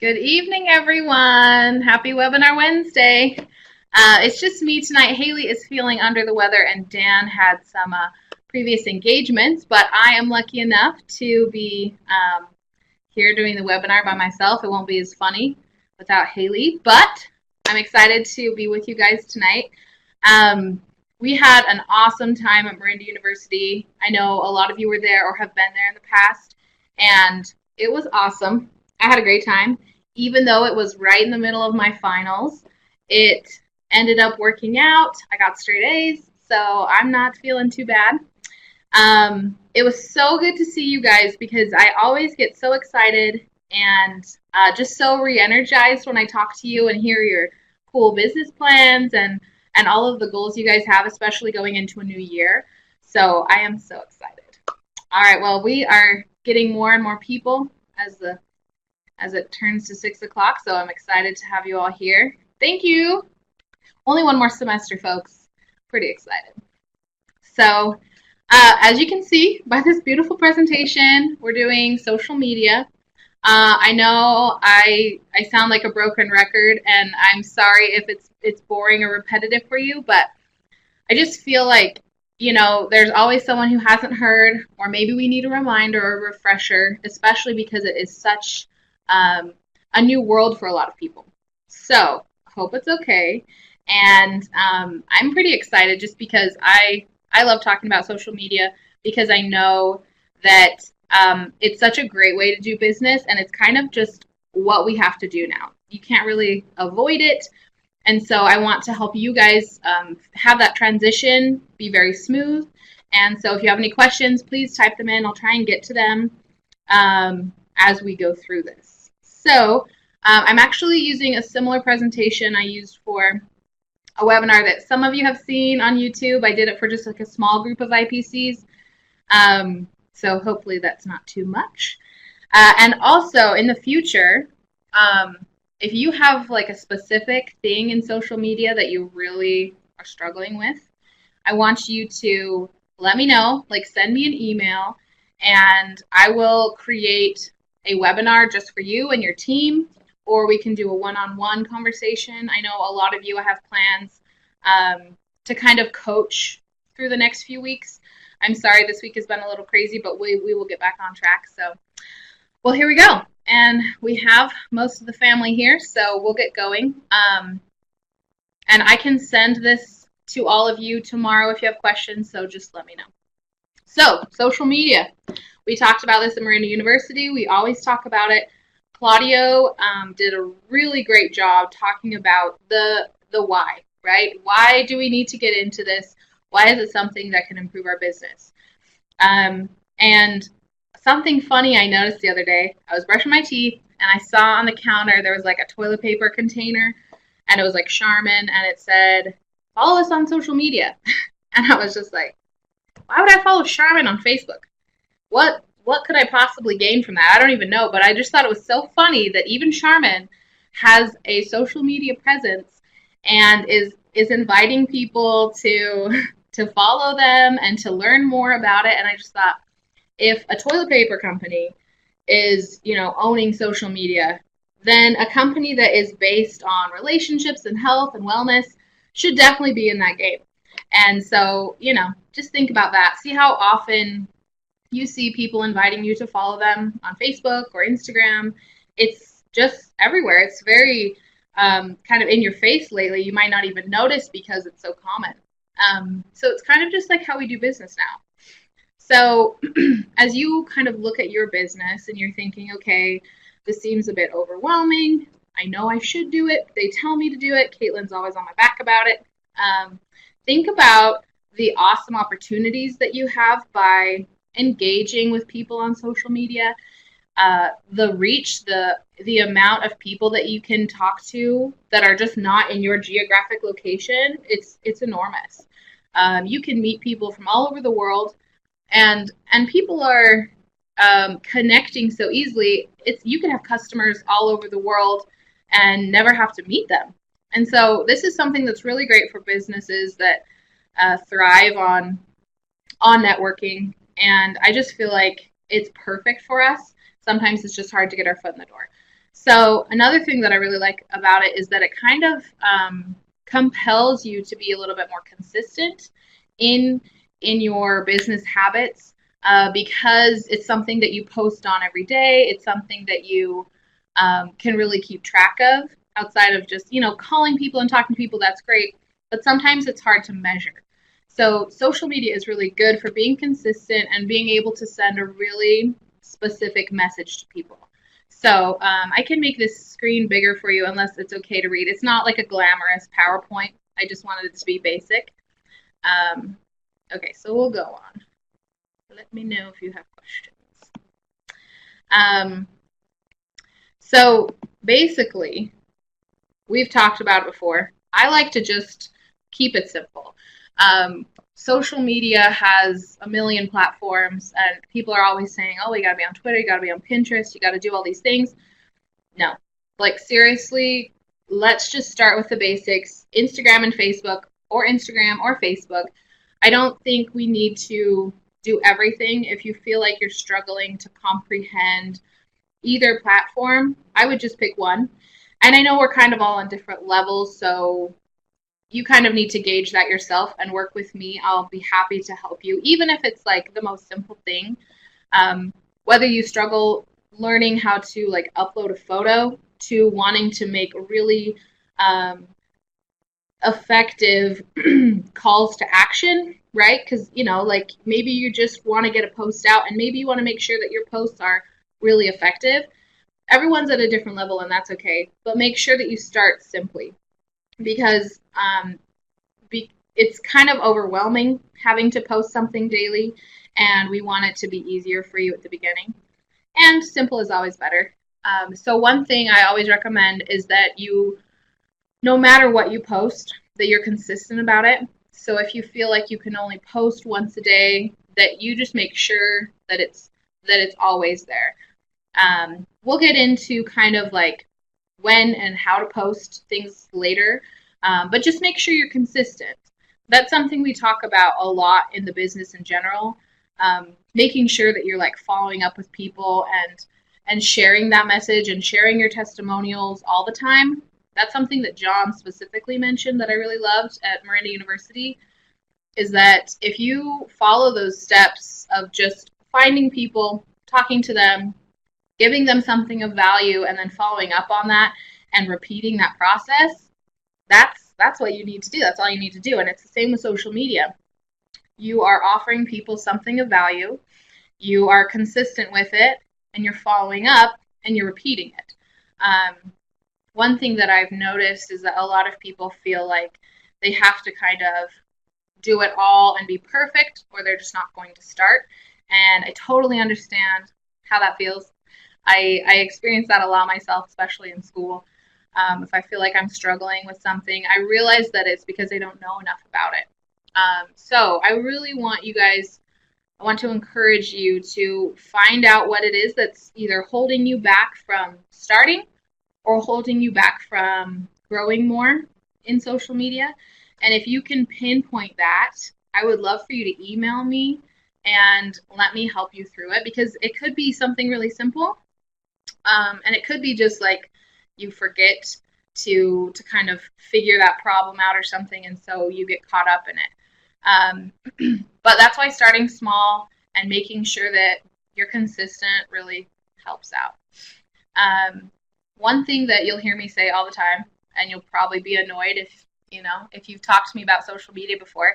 Good evening, everyone. Happy Webinar Wednesday. It's just me tonight. Haley is feeling under the weather, and Dan had some previous engagements, but I am lucky enough to be here doing the webinar by myself. It won't be as funny without Haley, but I'm excited to be with you guys tonight. We had an awesome time at Marinda University. I know a lot of you were there or have been there in the past, and it was awesome. I had a great time. Even though it was right in the middle of my finals, it ended up working out. I got straight A's, so I'm not feeling too bad. It was so good to see you guys because I always get so excited and just so re-energized when I talk to you and hear your cool business plans and all of the goals you guys have, especially going into a new year. So I am so excited. All right, well, we are getting more and more people as it turns to 6 o'clock, so I'm excited to have you all here. Thank you. Only one more semester, folks. Pretty excited. So as you can see by this beautiful presentation, we're doing social media. I know I sound like a broken record, and I'm sorry if it's boring or repetitive for you, but I just feel like, there's always someone who hasn't heard, or maybe we need a reminder or a refresher, especially because it is such a new world for a lot of people. So I hope it's okay. And I'm pretty excited just because I love talking about social media because I know that it's such a great way to do business, and it's kind of just what we have to do now. You can't really avoid it. And so I want to help you guys have that transition be very smooth. And so if you have any questions, please type them in. I'll try and get to them as we go through this. So I'm actually using a similar presentation I used for a webinar that some of you have seen on YouTube. I did it for just like a small group of IPCs. So hopefully that's not too much. And also in the future, if you have like a specific thing in social media that you really are struggling with, I want you to let me know, like send me an email, and I will create a webinar just for you and your team, or we can do a one-on-one conversation. I know a lot of you have plans to kind of coach through the next few weeks. I'm sorry this week has been a little crazy, but we will get back on track. So, well, here we go. And we have most of the family here, so we'll get going. And I can send this to all of you tomorrow if you have questions, so just let me know. So, social media. We talked about this at Marinda University. We always talk about it. Claudio did a really great job talking about the why, right? Why do we need to get into this? Why is it something that can improve our business? And something funny I noticed the other day, I was brushing my teeth, and I saw on the counter there was like a toilet paper container, and it was like Charmin, and it said, follow us on social media. And I was just like, why would I follow Charmin on Facebook? What could I possibly gain from that? I don't even know, but I just thought it was so funny that even Charmin has a social media presence and is inviting people to follow them and to learn more about it. And I just thought, if a toilet paper company is, owning social media, then a company that is based on relationships and health and wellness should definitely be in that game. And so, just think about that. See how often you see people inviting you to follow them on Facebook or Instagram. It's just everywhere. It's very kind of in your face lately. You might not even notice because it's so common. So it's kind of just like how we do business now. So as you kind of look at your business and you're thinking, okay, this seems a bit overwhelming. I know I should do it. They tell me to do it. Caitlin's always on my back about it. Think about the awesome opportunities that you have by engaging with people on social media, the reach, the amount of people that you can talk to that are just not in your geographic location, it's enormous. You can meet people from all over the world, and people are connecting so easily. You can have customers all over the world and never have to meet them. And so this is something that's really great for businesses that thrive on networking. And I just feel like it's perfect for us. Sometimes it's just hard to get our foot in the door. So another thing that I really like about it is that it kind of compels you to be a little bit more consistent in your business habits, because it's something that you post on every day. It's something that you can really keep track of outside of just calling people and talking to people. That's great, but sometimes it's hard to measure. So social media is really good for being consistent and being able to send a really specific message to people. So I can make this screen bigger for you unless it's okay to read. It's not like a glamorous PowerPoint. I just wanted it to be basic. Okay, so we'll go on. Let me know if you have questions. So basically, we've talked about it before. I like to just keep it simple. Social media has a million platforms, and people are always saying, oh, you got to be on Twitter, you got to be on Pinterest, you got to do all these things. No. Like, seriously, let's just start with the basics. Instagram and Facebook, or Instagram or Facebook. I don't think we need to do everything. If you feel like you're struggling to comprehend either platform, I would just pick one. And I know we're kind of all on different levels, so you kind of need to gauge that yourself and work with me. I'll be happy to help you, even if it's like the most simple thing. Whether you struggle learning how to like upload a photo to wanting to make really effective calls to action, right? Because, like maybe you just want to get a post out and maybe you want to make sure that your posts are really effective. Everyone's at a different level and that's okay, but make sure that you start simply, because it's kind of overwhelming having to post something daily, and we want it to be easier for you at the beginning. And simple is always better. So one thing I always recommend is that you, no matter what you post, that you're consistent about it. So if you feel like you can only post once a day, that you just make sure that it's always there. We'll get into kind of like when and how to post things later, but just make sure you're consistent. That's something we talk about a lot in the business in general. Making sure that you're like following up with people and sharing that message and sharing your testimonials all the time. That's something that John specifically mentioned that I really loved at Miranda University, is that if you follow those steps of just finding people, talking to them, giving them something of value, and then following up on that and repeating that process, that's what you need to do. That's all you need to do. And it's the same with social media. You are offering people something of value, you are consistent with it, and you're following up and you're repeating it. One thing that I've noticed is that a lot of people feel like they have to kind of do it all and be perfect, or they're just not going to start. And I totally understand how that feels. I experience that a lot myself, especially in school. If I feel like I'm struggling with something, I realize that it's because I don't know enough about it. So I really want you guys, I want to encourage you to find out what it is that's either holding you back from starting or holding you back from growing more in social media. And if you can pinpoint that, I would love for you to email me and let me help you through it, because it could be something really simple. And it could be just like you forget to kind of figure that problem out or something, and so you get caught up in it. But that's why starting small and making sure that you're consistent really helps out. One thing that you'll hear me say all the time, and you'll probably be annoyed if you've talked to me about social media before,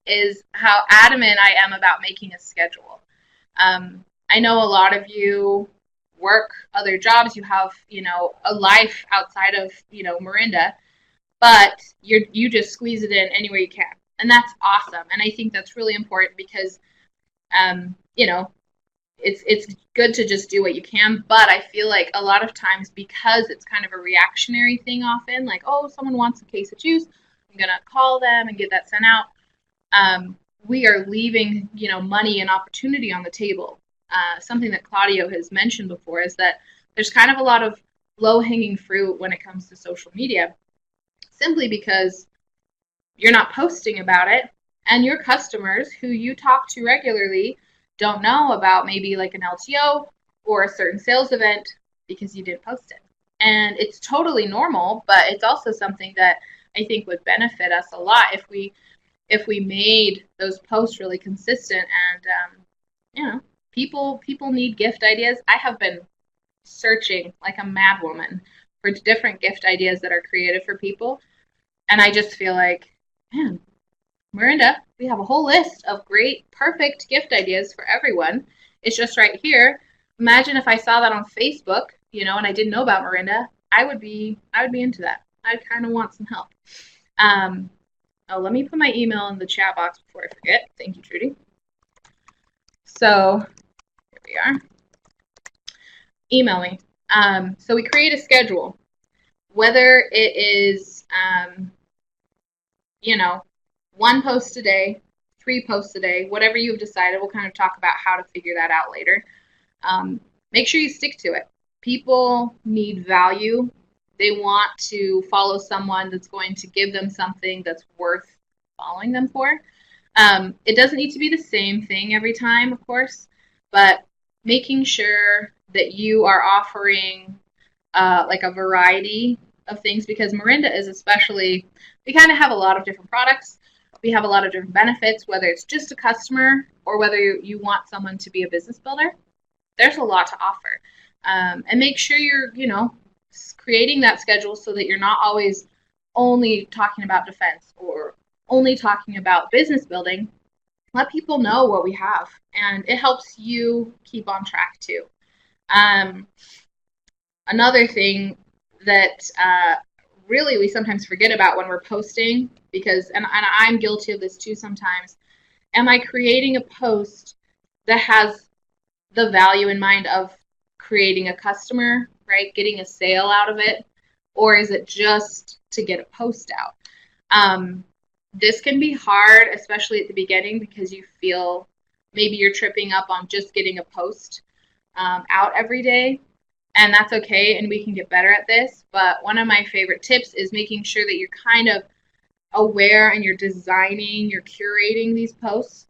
is how adamant I am about making a schedule. I know a lot of you work other jobs, you have a life outside of Miranda, but you just squeeze it in anywhere you can, and that's awesome. And I think that's really important because it's good to just do what you can, but I feel like a lot of times, because it's kind of a reactionary thing often, like, oh, someone wants a case of juice, I'm gonna call them and get that sent out. We are leaving money and opportunity on the table. Something that Claudio has mentioned before is that there's kind of a lot of low-hanging fruit when it comes to social media, simply because you're not posting about it, and your customers who you talk to regularly don't know about maybe like an LTO or a certain sales event because you didn't post it. And it's totally normal, but it's also something that I think would benefit us a lot if we made those posts really consistent. And people need gift ideas. I have been searching like a mad woman for different gift ideas that are creative for people, and I just feel like, man, Miranda, we have a whole list of great, perfect gift ideas for everyone. It's just right here. Imagine if I saw that on Facebook, and I didn't know about Miranda. I would be into that. I kind of want some help. Let me put my email in the chat box before I forget. Thank you, Trudy. So here we are. Email me. So we create a schedule, whether it is, 1 post a day, 3 posts a day, whatever you've decided. We'll kind of talk about how to figure that out later. Make sure you stick to it. People need value. They want to follow someone that's going to give them something that's worth following them for. It doesn't need to be the same thing every time, of course, but making sure that you are offering like a variety of things, because Miranda is especially, we kind of have a lot of different products. We have a lot of different benefits, whether it's just a customer or whether you want someone to be a business builder. There's a lot to offer. And make sure you're, creating that schedule so that you're not always only talking about defense or only talking about business building. Let people know what we have, and it helps you keep on track too. Another thing that really we sometimes forget about when we're posting, because, and I'm guilty of this too sometimes, am I creating a post that has the value in mind of creating a customer, right? Getting a sale out of it, or is it just to get a post out? This can be hard, especially at the beginning, because you feel maybe you're tripping up on just getting a post out every day, and that's okay, and we can get better at this. But one of my favorite tips is making sure that you're kind of aware and you're designing, you're curating these posts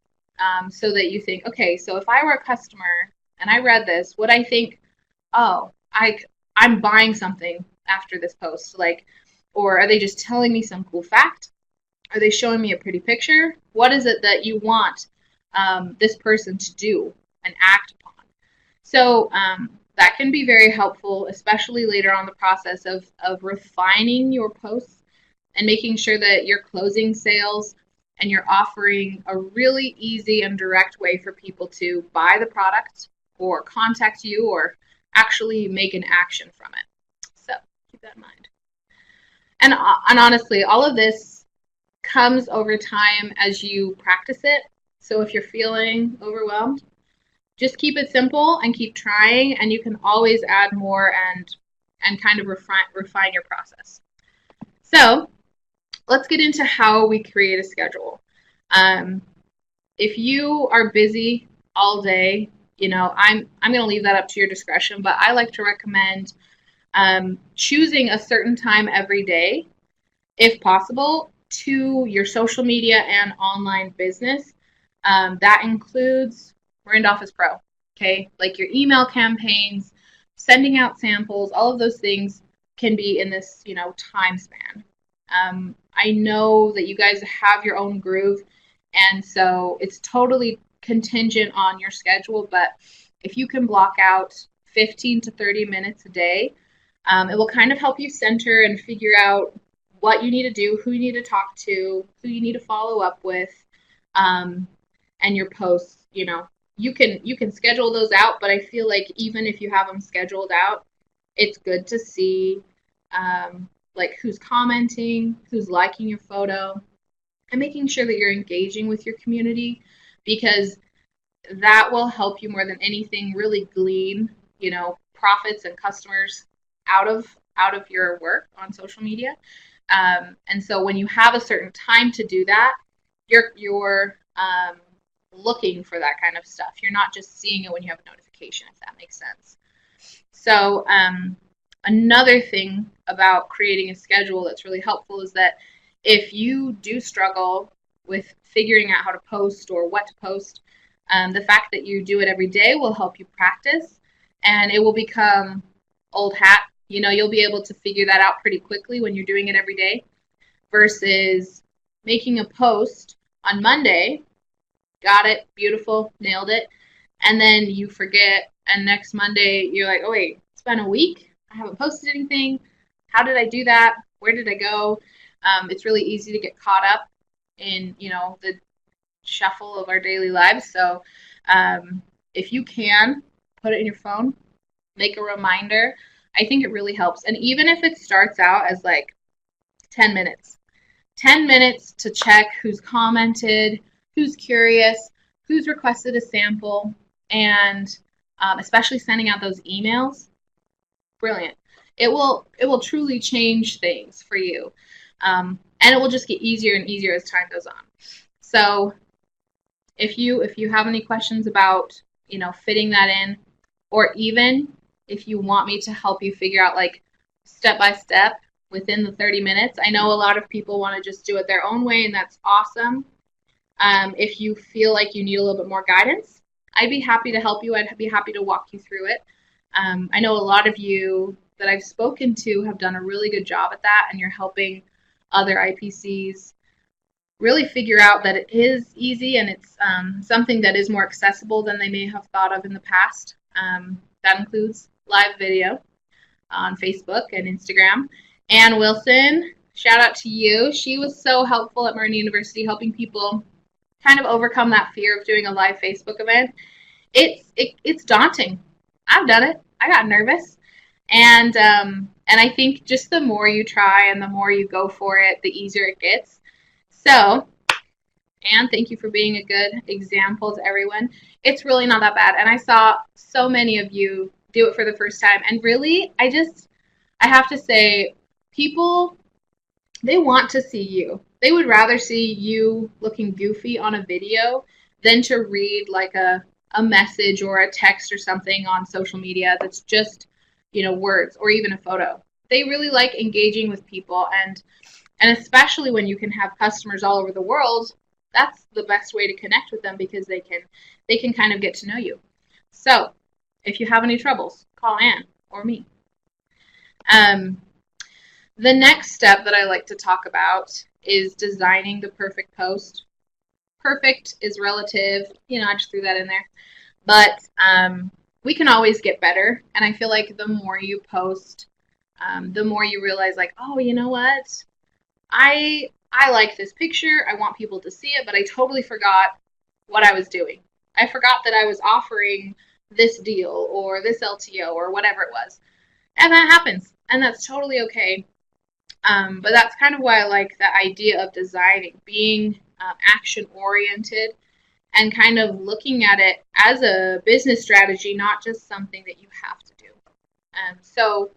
so that you think, okay, so if I were a customer and I read this, would I think, oh, I'm buying something after this post? Like, or are they just telling me some cool fact? Are they showing me a pretty picture? What is it that you want this person to do and act upon? So that can be very helpful, especially later on the process of refining your posts and making sure that you're closing sales and you're offering a really easy and direct way for people to buy the product or contact you or actually make an action from it. So keep that in mind. And honestly, all of this comes over time as you practice it. So if you're feeling overwhelmed, just keep it simple and keep trying, and you can always add more and kind of refine your process. So let's get into how we create a schedule. If you are busy all day, I'm going to leave that up to your discretion, but I like to recommend choosing a certain time every day, if possible, to your social media and online business. That includes Miranda Office Pro, okay? Like your email campaigns, sending out samples, all of those things can be in this, time span. I know that you guys have your own groove, and so it's totally contingent on your schedule, but if you can block out 15 to 30 minutes a day, it will kind of help you center and figure out what you need to do, who you need to talk to, who you need to follow up with, and your posts. You can schedule those out, but I feel like even if you have them scheduled out, it's good to see like who's commenting, who's liking your photo, and making sure that you're engaging with your community, because that will help you more than anything really glean, profits and customers out of your work on social media. And so when you have a certain time to do that, you're looking for that kind of stuff. You're not just seeing it when you have a notification, if that makes sense. So another thing about creating a schedule that's really helpful is that if you do struggle with figuring out how to post or what to post, the fact that you do it every day will help you practice, and it will become old hat You'll be able to figure that out pretty quickly when you're doing it every day versus making a post on Monday, got it, beautiful, nailed it, and then you forget, and next Monday you're like, oh wait, it's been a week, I haven't posted anything. How did I do that? Where did I go? It's really easy to get caught up in the shuffle of our daily lives. So if you can put it in your phone, make a reminder. I think it really helps. And even if it starts out as like 10 minutes, 10 minutes to check who's commented, who's curious, who's requested a sample, and especially sending out those emails, brilliant. It will truly change things for you, and it will just get easier and easier as time goes on. So if you have any questions about fitting that in, or even if you want me to help you figure out like step by step within the 30 minutes, I know a lot of people want to just do it their own way, and that's awesome. If you feel like you need a little bit more guidance, I'd be happy to help you. I'd be happy to walk you through it. I know a lot of you that I've spoken to have done a really good job at that, and you're helping other IPCs really figure out that it is easy and it's something that is more accessible than they may have thought of in the past. That includes live video on Facebook and Instagram. Ann Wilson, shout out to you. She was so helpful at Martin University, helping people kind of overcome that fear of doing a live Facebook event. It's daunting. I've done it. I got nervous, and I think just the more you try and the more you go for it, the easier it gets. So, Anne, thank you for being a good example to everyone. It's really not that bad, and I saw so many of you do it for the first time, and really, I have to say, people, they want to see you. They would rather see you looking goofy on a video than to read like a message or a text or something on social media that's just, words or even a photo. They really like engaging with people, and especially when you can have customers all over the world, that's the best way to connect with them because they can kind of get to know you. So if you have any troubles, call Anne or me. The next step that I like to talk about is designing the perfect post. Perfect is relative, I just threw that in there. But we can always get better, and I feel like the more you post, the more you realize like, oh, you know what? I like this picture. I want people to see it, but I totally forgot what I was doing. I forgot that I was offering this deal or this LTO or whatever it was. And that happens, and that's totally okay. But that's kind of why I like the idea of designing, being action-oriented and kind of looking at it as a business strategy, not just something that you have to do. So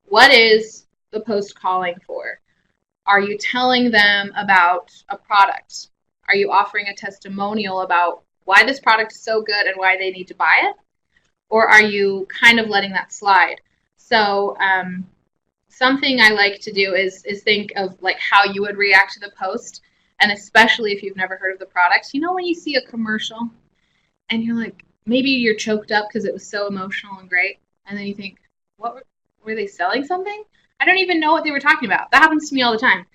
what is the post calling for? Are you telling them about a product? Are you offering a testimonial about why this product is so good and why they need to buy it? Or are you kind of letting that slide? So something I like to do is think of like how you would react to the post, and especially if you've never heard of the product. When you see a commercial and you're like, maybe you're choked up because it was so emotional and great, and then you think, what were they selling something? I don't even know what they were talking about. That happens to me all the time.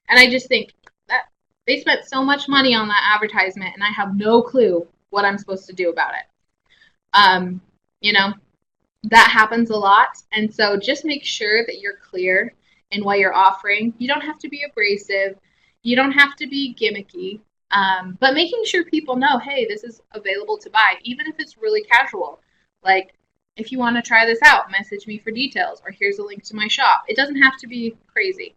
And I just think that they spent so much money on that advertisement and I have no clue what I'm supposed to do about it. That happens a lot. And so just make sure that you're clear in what you're offering. You don't have to be abrasive. You don't have to be gimmicky. But making sure people know, hey, this is available to buy, even if it's really casual. Like, if you want to try this out, message me for details, or here's a link to my shop. It doesn't have to be crazy.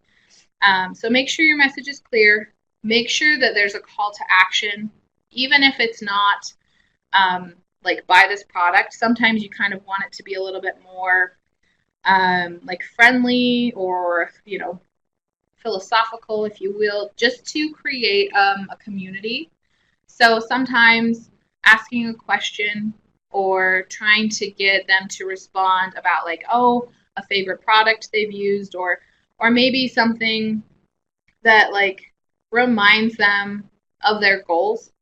So make sure your message is clear. Make sure that there's a call to action, even if it's not like buy this product. Sometimes you kind of want it to be a little bit more like friendly or, philosophical, if you will, just to create a community. So sometimes asking a question or trying to get them to respond about like, oh, a favorite product they've used, or maybe something that like reminds them of their goals,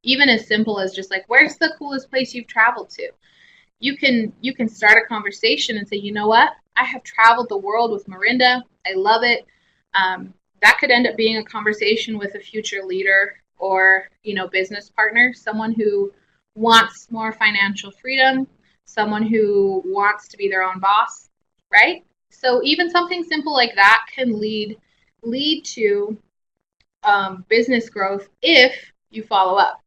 even as simple as just like, where's the coolest place you've traveled to? You can start a conversation and say, you know what, I have traveled the world with Marinda. I love it. That could end up being a conversation with a future leader or, business partner, someone who wants more financial freedom, someone who wants to be their own boss, right? So even something simple like that can lead to business growth if you follow up.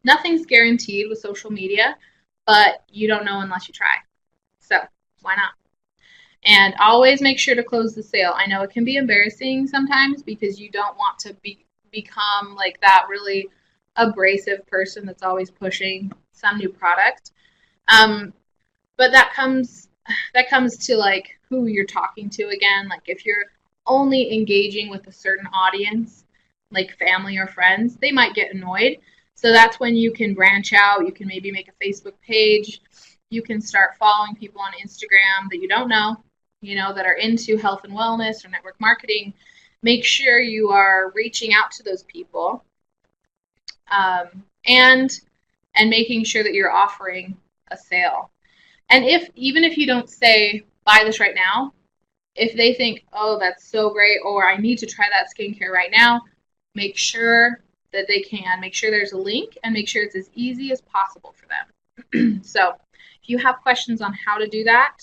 Nothing's guaranteed with social media, but you don't know unless you try. So why not? And always make sure to close the sale. I know it can be embarrassing sometimes because you don't want to become like that really abrasive person that's always pushing some new product. But that comes to like who you're talking to again. Like if you're only engaging with a certain audience, like family or friends, they might get annoyed. So that's when you can branch out. You can maybe make a Facebook page. You can start following people on Instagram that you don't know, that are into health and wellness or network marketing. Make sure you are reaching out to those people, and making sure that you're offering a sale. And even if you don't say, buy this right now, if they think, oh, that's so great, or I need to try that skincare right now, make sure that they can. Make sure there's a link and make sure it's as easy as possible for them. So if you have questions on how to do that,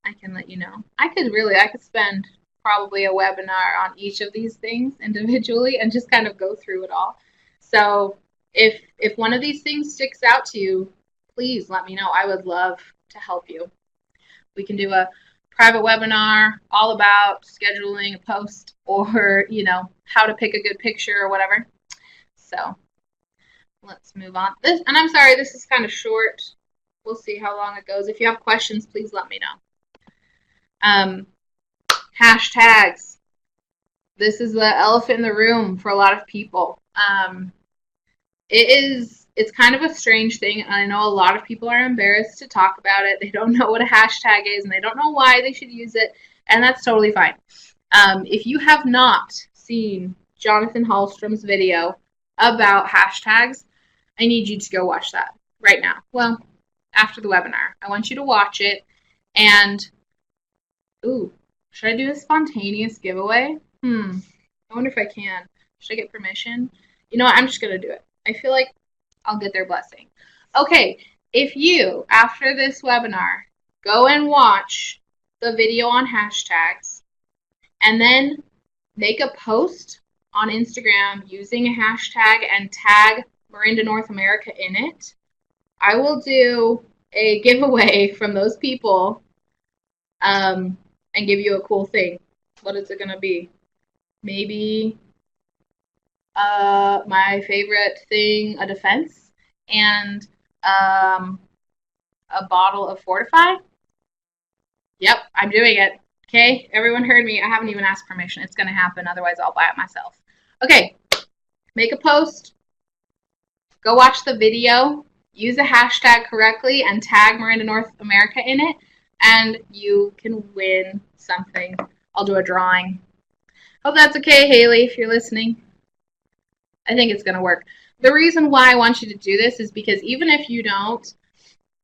I can let you know. I could spend probably a webinar on each of these things individually and just kind of go through it all. So if one of these things sticks out to you, please let me know. I would love to help you. We can do a private webinar all about scheduling a post or, how to pick a good picture or whatever. So let's move on. And I'm sorry, this is kind of short. We'll see how long it goes. If you have questions, please let me know. Hashtags. This is the elephant in the room for a lot of people. It's kind of a strange thing, and I know a lot of people are embarrassed to talk about it. They don't know what a hashtag is, and they don't know why they should use it, and that's totally fine. If you have not seen Jonathan Hallstrom's video about hashtags, I need you to go watch that right now. Well, after the webinar. I want you to watch it, and, should I do a spontaneous giveaway? I wonder if I can. Should I get permission? You know what? I'm just going to do it. I feel like I'll get their blessing. Okay, if you, after this webinar, go and watch the video on hashtags and then make a post on Instagram using a hashtag and tag Marinda North America in it, I will do a giveaway from those people and give you a cool thing. What is it going to be? Maybe my favorite thing, a defense, and a bottle of Fortify. Yep, I'm doing it. Okay, everyone heard me. I haven't even asked permission. It's going to happen. Otherwise, I'll buy it myself. Okay, make a post. Go watch the video. Use a hashtag correctly and tag Marinda North America in it, and you can win something. I'll do a drawing. Hope that's okay, Haley, if you're listening. I think it's going to work. The reason why I want you to do this is because even if you don't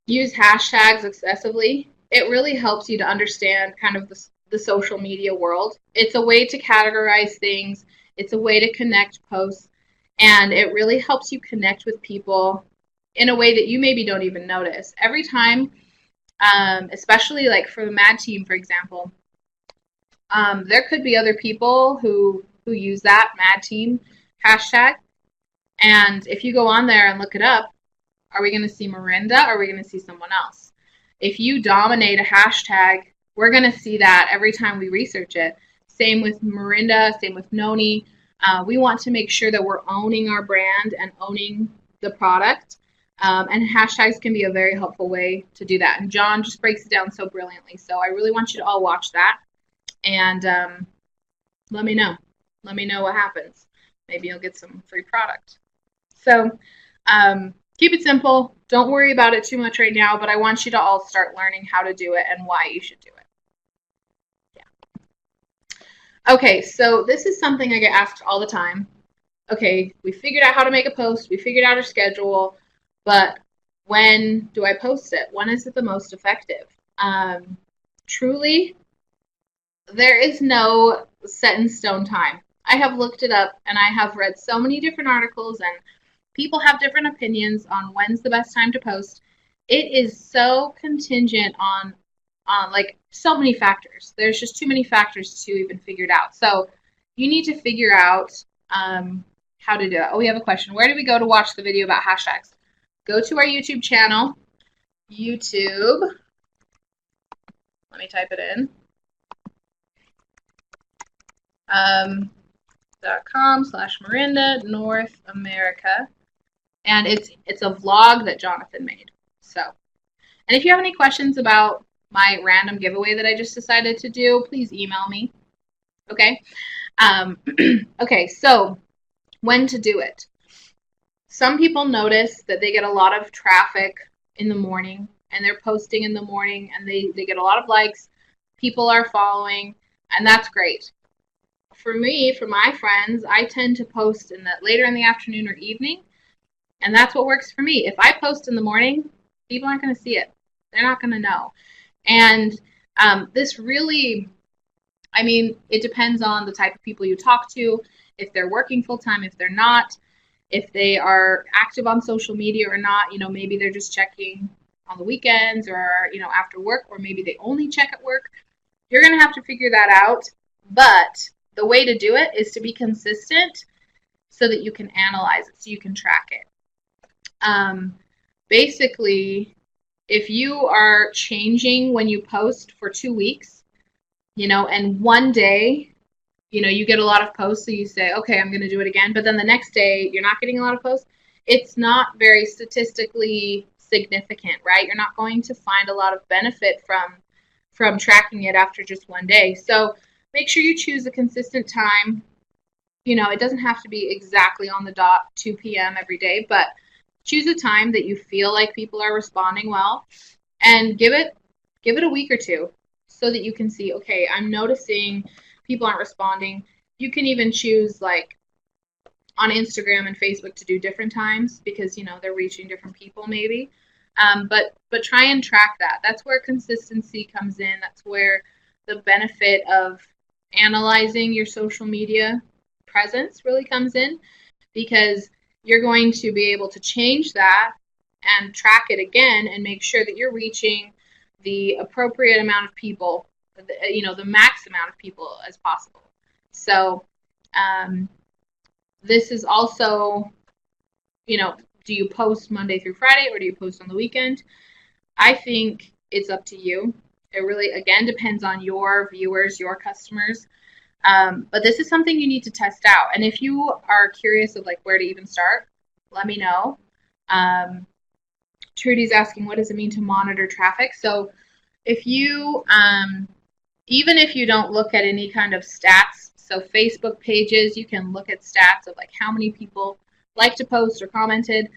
use hashtags excessively, it really helps you to understand kind of the social media world. It's a way to categorize things. It's a way to connect posts. And it really helps you connect with people in a way that you maybe don't even notice. Every time, especially like for the MAD team, for example, there could be other people who use that MAD team hashtag. And if you go on there and look it up, are we going to see Marinda or are we going to see someone else? If you dominate a hashtag, we're going to see that every time we research it. Same with Marinda, same with Noni. We want to make sure that we're owning our brand and owning the product. And hashtags can be a very helpful way to do that. And John just breaks it down so brilliantly. So I really want you to all watch that. And let me know. Let me know what happens. Maybe you'll get some free product. So keep it simple. Don't worry about it too much right now, but I want you to all start learning how to do it and why you should do it. Yeah. Okay, so this is something I get asked all the time. Okay, we figured out how to make a post. We figured out our schedule, but when do I post it? When is it the most effective? Truly, there is no set in stone time. I have looked it up and I have read so many different articles, and people have different opinions on when's the best time to post. It is so contingent on like so many factors. There's just too many factors to even figure it out. So you need to figure out how to do it. Oh, we have a question. Where do we go to watch the video about hashtags? Go to our YouTube channel. YouTube. Let me type it in. .com/Miranda North America, and it's a vlog that Jonathan made. So, and if you have any questions about my random giveaway that I just decided to do, please email me. Okay. Okay. So, when to do it? Some people notice that they get a lot of traffic in the morning, and they're posting in the morning, and they get a lot of likes. People are following, and that's great. For me, for my friends, I tend to post later in the afternoon or evening, and that's what works for me. If I post in the morning, people aren't going to see it. They're not going to know. And this really, I mean, it depends on the type of people you talk to, if they're working full-time, if they're not, if they are active on social media or not. You know, maybe they're just checking on the weekends or, you know, after work, or maybe they only check at work. You're going to have to figure that out, but the way to do it is to be consistent so that you can analyze it, so you can track it. Basically, if you are changing when you post for 2 weeks, you know, and one day, you know, you get a lot of posts, so you say, okay, I'm going to do it again, but then the next day you're not getting a lot of posts, it's not very statistically significant, right? You're not going to find a lot of benefit from tracking it after just one day. So make sure you choose a consistent time. You know, it doesn't have to be exactly on the dot 2 p.m. every day, but choose a time that you feel like people are responding well, and give it a week or two so that you can see, okay, I'm noticing people aren't responding. You can even choose, like, on Instagram and Facebook to do different times because, you know, they're reaching different people maybe. But try and track that. That's where consistency comes in. That's where the benefit of analyzing your social media presence really comes in, because you're going to be able to change that and track it again and make sure that you're reaching the appropriate amount of people, you know, the max amount of people as possible. So this is also, you know, do you post Monday through Friday or do you post on the weekend? I think it's up to you. It really, again, depends on your viewers, your customers. But this is something you need to test out. And if you are curious of like where to even start, let me know. Trudy's asking, what does it mean to monitor traffic? So if you, even if you don't look at any kind of stats, so Facebook pages, you can look at stats of like how many people like to post or commented.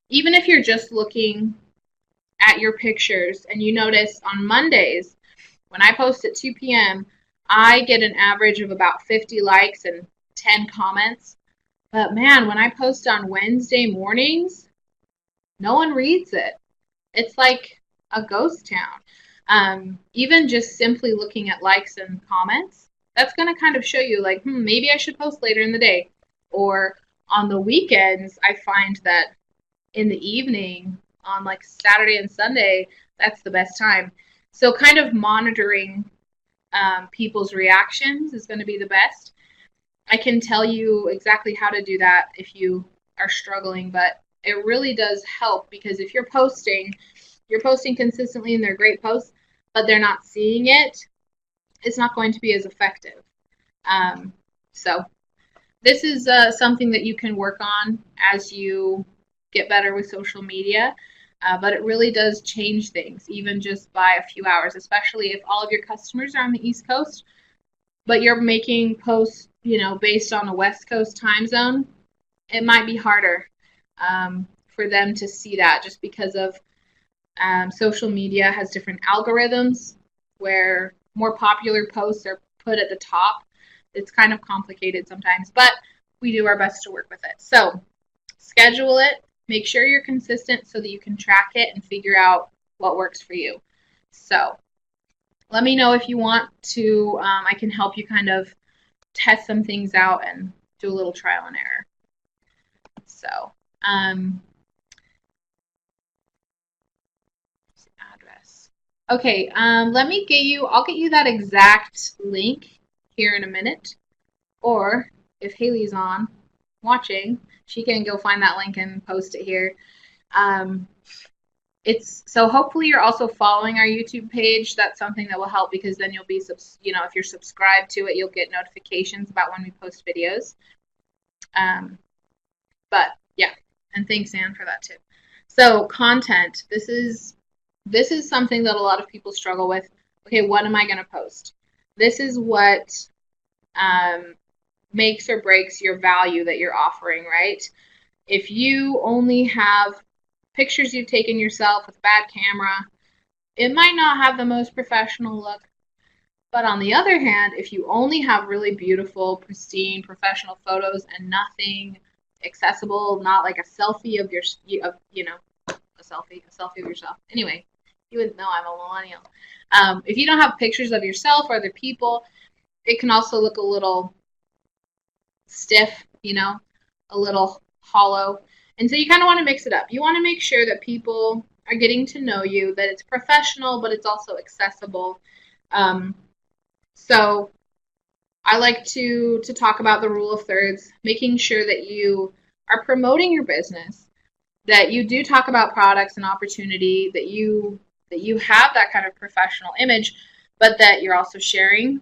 Even if you're just looking at your pictures and you notice on Mondays, when I post at 2 p.m., I get an average of about 50 likes and 10 comments. But man, when I post on Wednesday mornings, no one reads it. It's like a ghost town. Even just simply looking at likes and comments, that's going to kind of show you like, maybe I should post later in the day. Or on the weekends, I find that in the evening, on like Saturday and Sunday, that's the best time. So kind of monitoring people's reactions is going to be the best. I can tell you exactly how to do that if you are struggling, but it really does help, because if you're posting consistently and they're great posts, but they're not seeing it, it's not going to be as effective. So this is something that you can work on as you get better with social media. But it really does change things, even just by a few hours, especially if all of your customers are on the East Coast, but you're making posts, you know, based on a West Coast time zone. It might be harder for them to see that, just because of social media has different algorithms where more popular posts are put at the top. It's kind of complicated sometimes, but we do our best to work with it. So schedule it. Make sure you're consistent so that you can track it and figure out what works for you. So let me know if you want to. I can help you kind of test some things out and do a little trial and error. So, address. Okay, I'll get you that exact link here in a minute. Or if Haley's on watching, she can go find that link and post it here. It's so hopefully you're also following our YouTube page. That's something that will help because then you'll be, if you're subscribed to it, you'll get notifications about when we post videos. But yeah, and thanks, Anne, for that tip. So content, this is something that a lot of people struggle with. Okay, what am I going to post? This is what makes or breaks your value that you're offering, right? If you only have pictures you've taken yourself with a bad camera, it might not have the most professional look. But on the other hand, if you only have really beautiful, pristine, professional photos and nothing accessible, not like a selfie of a selfie of yourself. Anyway, you wouldn't know I'm a millennial. If you don't have pictures of yourself or other people, it can also look a little stiff, a little hollow. And so you kind of want to mix it up. You want to make sure that people are getting to know you, that it's professional, but it's also accessible. So I like to talk about the rule of thirds, making sure that you are promoting your business, that you do talk about products and opportunity, that you have that kind of professional image, but that you're also sharing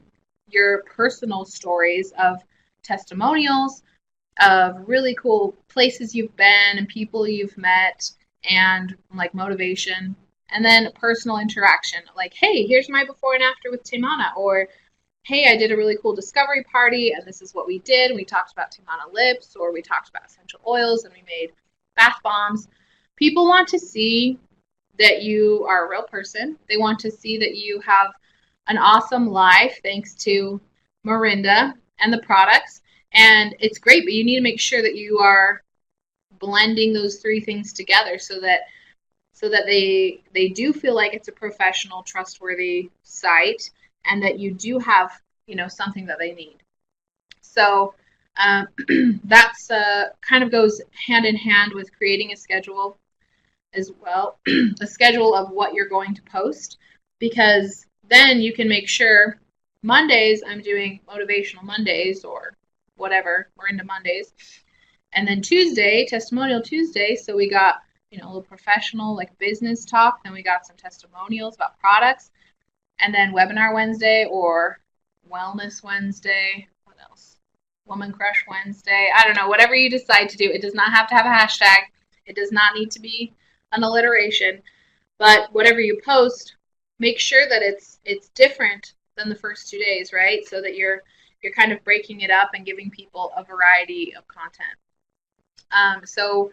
your personal stories of testimonials, of really cool places you've been and people you've met, and like motivation, and then personal interaction, like, hey, here's my before and after with Taimana, or hey, I did a really cool discovery party and this is what we did. We talked about Taimana lips, or we talked about essential oils and we made bath bombs. People want to see that you are a real person. They want to see that you have an awesome life thanks to Mirinda and the products. And it's great, but you need to make sure that you are blending those three things together so that they do feel like it's a professional, trustworthy site, and that you do have, something that they need. So that's kind of goes hand in hand with creating a schedule as well, a schedule of what you're going to post, because then you can make sure Mondays I'm doing motivational Mondays or whatever, we're into Mondays, and then Tuesday, testimonial Tuesday, so we got a little professional like business talk, then we got some testimonials about products, and then webinar Wednesday or wellness Wednesday, what else? Woman Crush Wednesday. I don't know, whatever you decide to do. It does not have to have a hashtag. It does not need to be an alliteration. But whatever you post, make sure that it's different than the first 2 days, right? So that you're kind of breaking it up and giving people a variety of content. So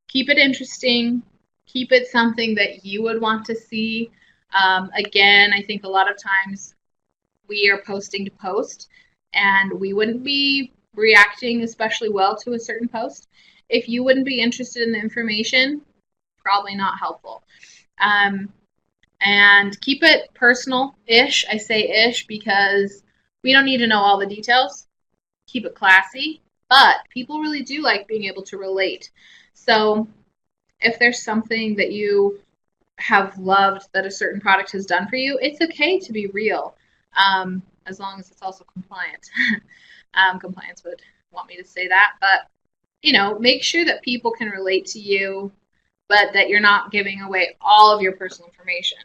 keep it interesting. Keep it something that you would want to see. Again, I think a lot of times we are posting to post, and we wouldn't be reacting especially well to a certain post. If you wouldn't be interested in the information, probably not helpful. And keep it personal-ish. I say ish because we don't need to know all the details. Keep it classy, but people really do like being able to relate. So if there's something that you have loved that a certain product has done for you, it's okay to be real, as long as it's also compliant. Compliance would want me to say that, but make sure that people can relate to you, but that you're not giving away all of your personal information.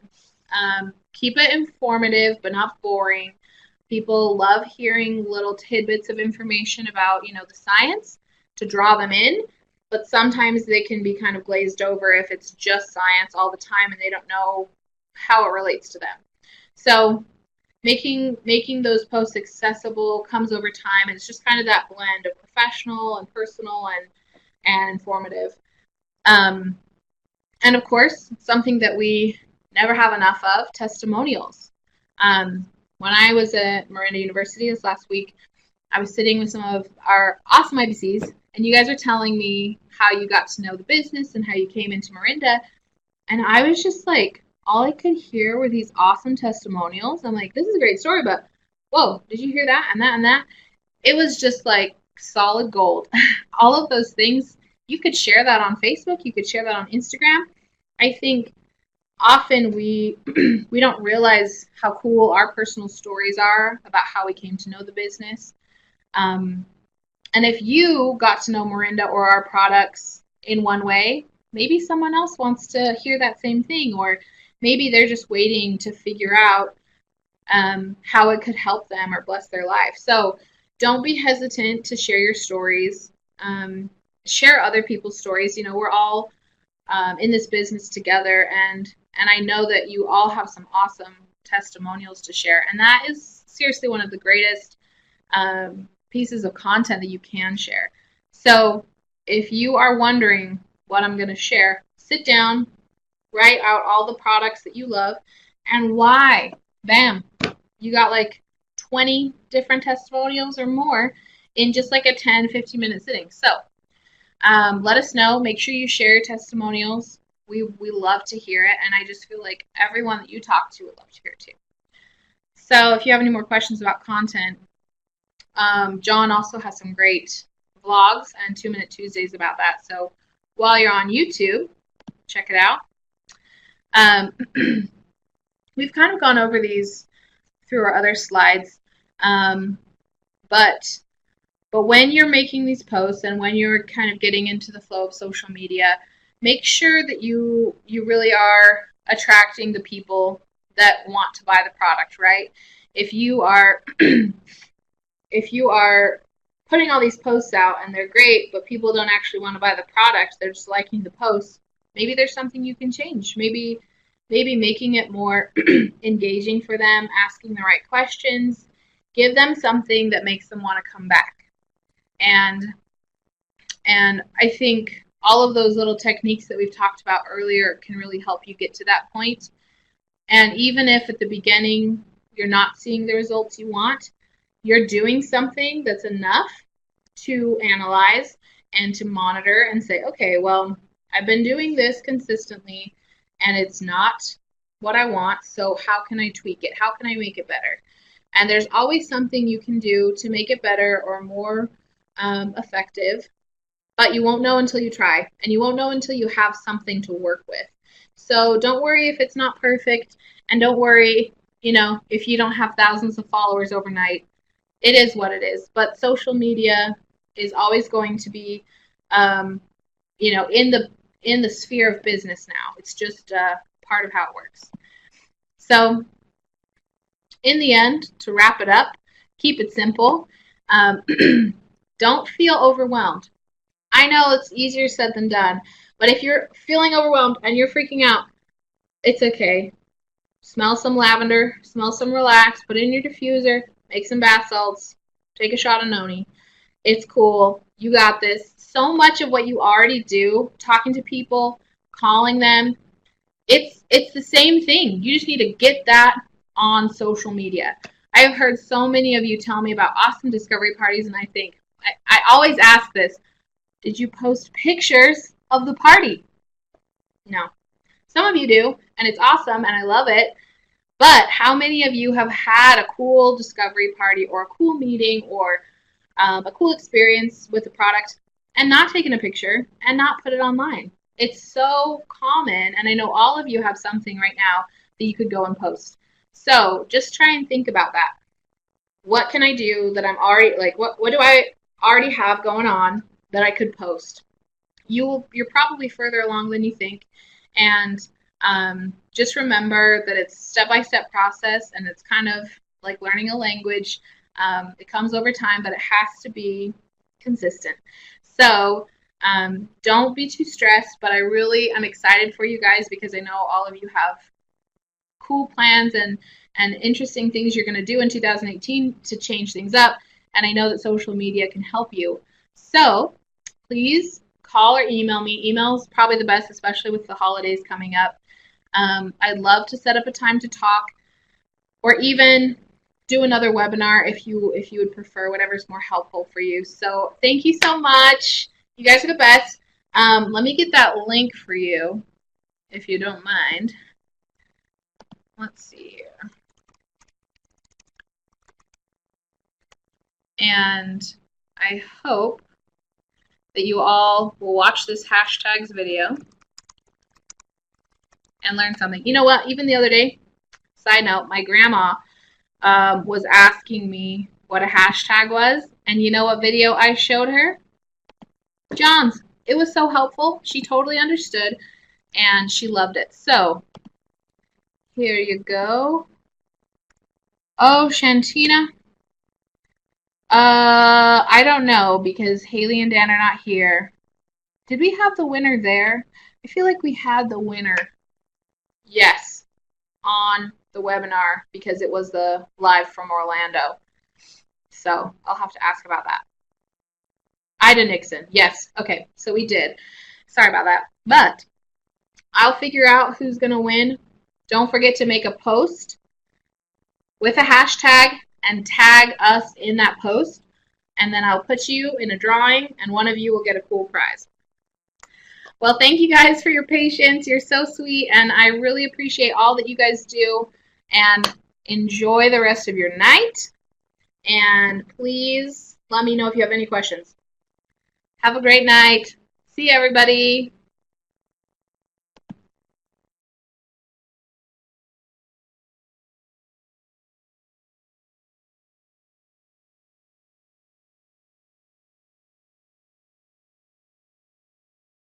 Keep it informative, but not boring. People love hearing little tidbits of information about, the science to draw them in, but sometimes they can be kind of glazed over if it's just science all the time and they don't know how it relates to them. So making those posts accessible comes over time, and it's just kind of that blend of professional and personal and informative. And of course, something that we never have enough of, testimonials. When I was at Mirinda University this last week, I was sitting with some of our awesome IBCs, and you guys are telling me how you got to know the business and how you came into Mirinda. And I was just like all I could hear were these awesome testimonials. I'm like, this is a great story, but whoa, did you hear that and that and that? It was just like solid gold. All of those things, you could share that on Facebook, you could share that on Instagram. I think often we we don't realize how cool our personal stories are about how we came to know the business. Um, and if you got to know Morinda or our products in one way, maybe someone else wants to hear that same thing, or maybe they're just waiting to figure out how it could help them or bless their life. So don't be hesitant to share your stories. Share other people's stories. You know, we're all in this business together, and I know that you all have some awesome testimonials to share, and that is seriously one of the greatest pieces of content that you can share. So if you are wondering what I'm going to share, sit down, write out all the products that you love and why. Bam, you got like 20 different testimonials or more in just like a 10-15 minute sitting. So let us know. Make sure you share your testimonials. We love to hear it, and I just feel like everyone that you talk to would love to hear it too. So if you have any more questions about content, John also has some great vlogs and 2-Minute Tuesdays about that. So while you're on YouTube, check it out. We've kind of gone over these through our other slides, but when you're making these posts and when you're kind of getting into the flow of social media, make sure that you really are attracting the people that want to buy the product, right? If you are putting all these posts out and they're great, but people don't actually want to buy the product, they're just liking the posts, maybe there's something you can change. Maybe making it more engaging for them, asking the right questions, give them something that makes them want to come back. And I think all of those little techniques that we've talked about earlier can really help you get to that point. And even if at the beginning you're not seeing the results you want, you're doing something that's enough to analyze and to monitor and say, okay, well, I've been doing this consistently and it's not what I want, so how can I tweak it? How can I make it better? And there's always something you can do to make it better or more effective, but you won't know until you try, and you won't know until you have something to work with. So don't worry if it's not perfect, and don't worry, if you don't have thousands of followers overnight. It is what it is. But social media is always going to be, in the sphere of business now. It's just part of how it works. So in the end, to wrap it up, keep it simple. Don't feel overwhelmed. I know it's easier said than done, but if you're feeling overwhelmed and you're freaking out, it's okay. Smell some lavender, smell some relax, put it in your diffuser, make some bath salts, take a shot of noni. It's cool. You got this. So much of what you already do, talking to people, calling them, it's the same thing. You just need to get that on social media. I have heard so many of you tell me about awesome discovery parties, and I think, I always ask this, did you post pictures of the party? No. Some of you do, and it's awesome, and I love it. But how many of you have had a cool discovery party or a cool meeting or a cool experience with the product and not taken a picture and not put it online? It's so common, and I know all of you have something right now that you could go and post. So just try and think about that. What can I do that I'm already, what do I already have going on that I could post? You're probably further along than you think, and just remember that it's a step-by-step process, and it's kind of like learning a language. It comes over time, but it has to be consistent. So don't be too stressed, but I'm excited for you guys because I know all of you have cool plans and interesting things you're going to do in 2018 to change things up, and I know that social media can help you. So please call or email me. Email is probably the best, especially with the holidays coming up. I'd love to set up a time to talk, or even do another webinar if you would prefer, whatever's more helpful for you. So thank you so much. You guys are the best. Let me get that link for you, if you don't mind. let's see here. And I hope that you all will watch this hashtags video and learn something. You know what? Even the other day, side note, my grandma was asking me what a hashtag was, and you know what video I showed her? John's. It was so helpful. She totally understood, and she loved it. So, here you go. Oh, Shantina. I don't know because Haley and Dan are not here. Did we have the winner there? I feel like we had the winner. Yes, on the webinar because it was the live from Orlando. So I'll have to ask about that. Ida Nixon. Yes. Okay. So we did. Sorry about that. But I'll figure out who's going to win. Don't forget to make a post with a hashtag and tag us in that post. And then I'll put you in a drawing and one of you will get a cool prize. Well, thank you guys for your patience. You're so sweet, and I really appreciate all that you guys do. And enjoy the rest of your night. And please let me know if you have any questions. Have a great night. See you, everybody.